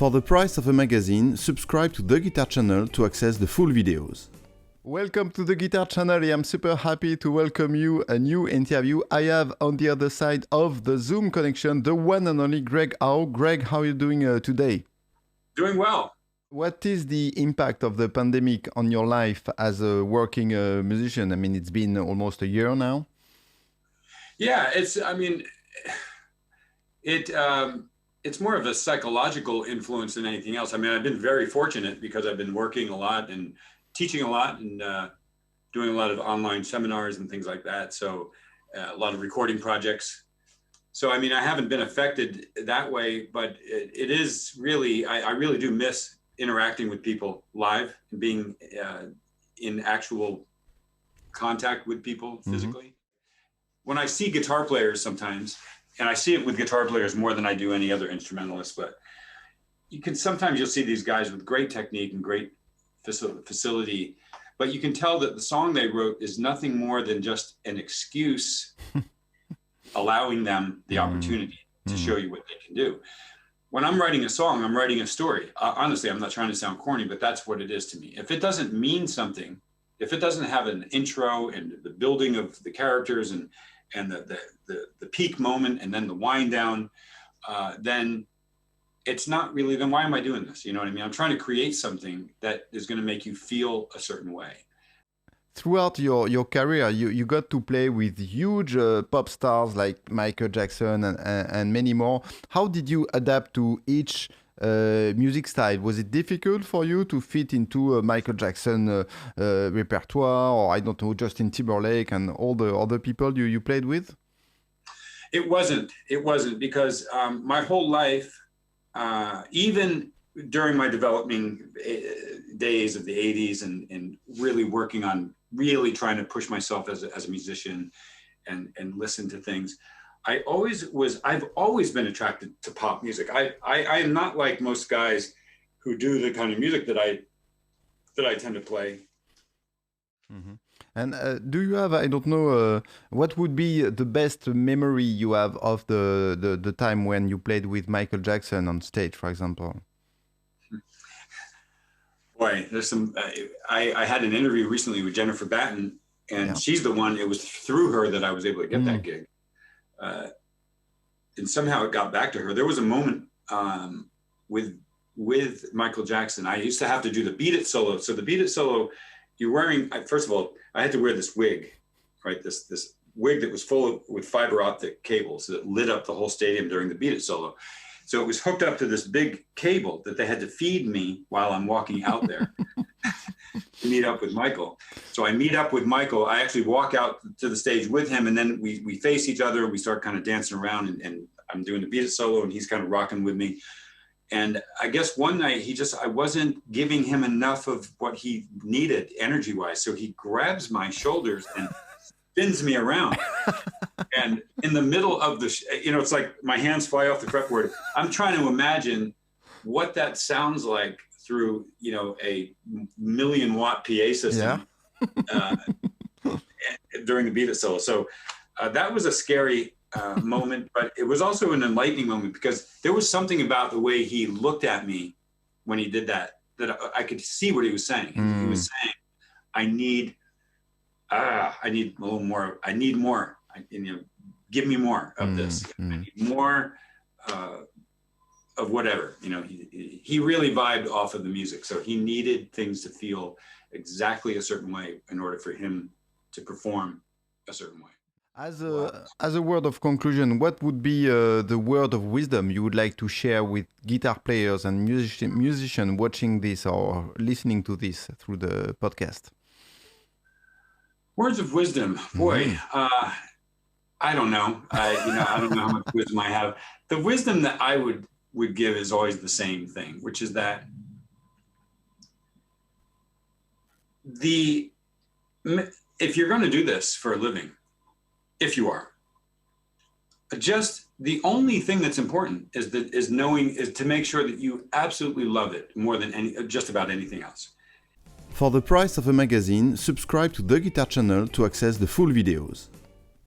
For the price of a magazine, subscribe to the Guitar channel to access the full videos. Welcome to the Guitar channel. I'm super happy to welcome you a new interview. I have on the other side of the Zoom connection the one and only Greg Howe. Greg, how are you doing today? Doing well. What is the impact of the pandemic on your life as a working musician? I mean, it's been almost a year now. Yeah, it's more of a psychological influence than anything else. I mean, I've been very fortunate because I've been working a lot and teaching a lot and doing a lot of online seminars and things like that. So a lot of recording projects. So, I mean, I haven't been affected that way, but it is really, I really do miss interacting with people live and being in actual contact with people physically. Mm-hmm. When I see guitar players sometimes, and I see it with guitar players more than I do any other instrumentalist, but sometimes you'll see these guys with great technique and great facility, but you can tell that the song they wrote is nothing more than just an excuse allowing them the opportunity to show you what they can do. When I'm writing a song, I'm writing a story. Honestly, I'm not trying to sound corny, but that's what it is to me. If it doesn't mean something, if it doesn't have an intro and the building of the characters and the peak moment and then the wind down, then it's not really, then why am I doing this? You know what I mean? I'm trying to create something that is going to make you feel a certain way. Throughout your career, you got to play with huge pop stars like Michael Jackson and many more. How did you adapt to each music style? Was it difficult for you to fit into a Michael Jackson repertoire, or I don't know, Justin Timberlake and all the other people you played with? It wasn't because my whole life, even during my developing days of the 80s and really working on really trying to push myself as a musician and listen to things, I've always been attracted to pop music. I am not like most guys who do the kind of music that I tend to play. Mm-hmm. And do you have, I don't know, what would be the best memory you have of the time when you played with Michael Jackson on stage, for example? Boy, there's some, I had an interview recently with Jennifer Batten, and she's the one, it was through her that I was able to get that gig. And somehow it got back to her. There was a moment with Michael Jackson. I used to have to do the Beat It solo. So the Beat It solo, you're wearing, first of all, I had to wear this wig, right? This wig that was full with fiber optic cables that lit up the whole stadium during the Beat It solo. So it was hooked up to this big cable that they had to feed me while I'm walking out there to meet up with Michael. So I meet up with Michael. I actually walk out to the stage with him, and then we face each other. We start kind of dancing around, and I'm doing the Beat It solo, and he's kind of rocking with me. And I guess one night I wasn't giving him enough of what he needed energy-wise. So he grabs my shoulders and spins me around. And in the middle of it's like my hands fly off the fretboard. I'm trying to imagine what that sounds like through, a 1,000,000-watt PA system during the Beat It solo. So that was a scary moment, but it was also an enlightening moment because there was something about the way he looked at me when he did that I could see what he was saying. He was saying, I need a little more. I need more. Give me more of this. I need more of whatever. He really vibed off of the music, so he needed things to feel exactly a certain way in order for him to perform a certain way. As a word of conclusion, what would be the word of wisdom you would like to share with guitar players and musicians watching this or listening to this through the podcast? Words of wisdom, boy. I don't know. I don't know how much wisdom I have. The wisdom that I would give is always the same thing, which is that if you're going to do this for a living, if you are, just the only thing that's important is to make sure that you absolutely love it more than just about anything else. For the price of a magazine, subscribe to the Guitar channel to access the full videos.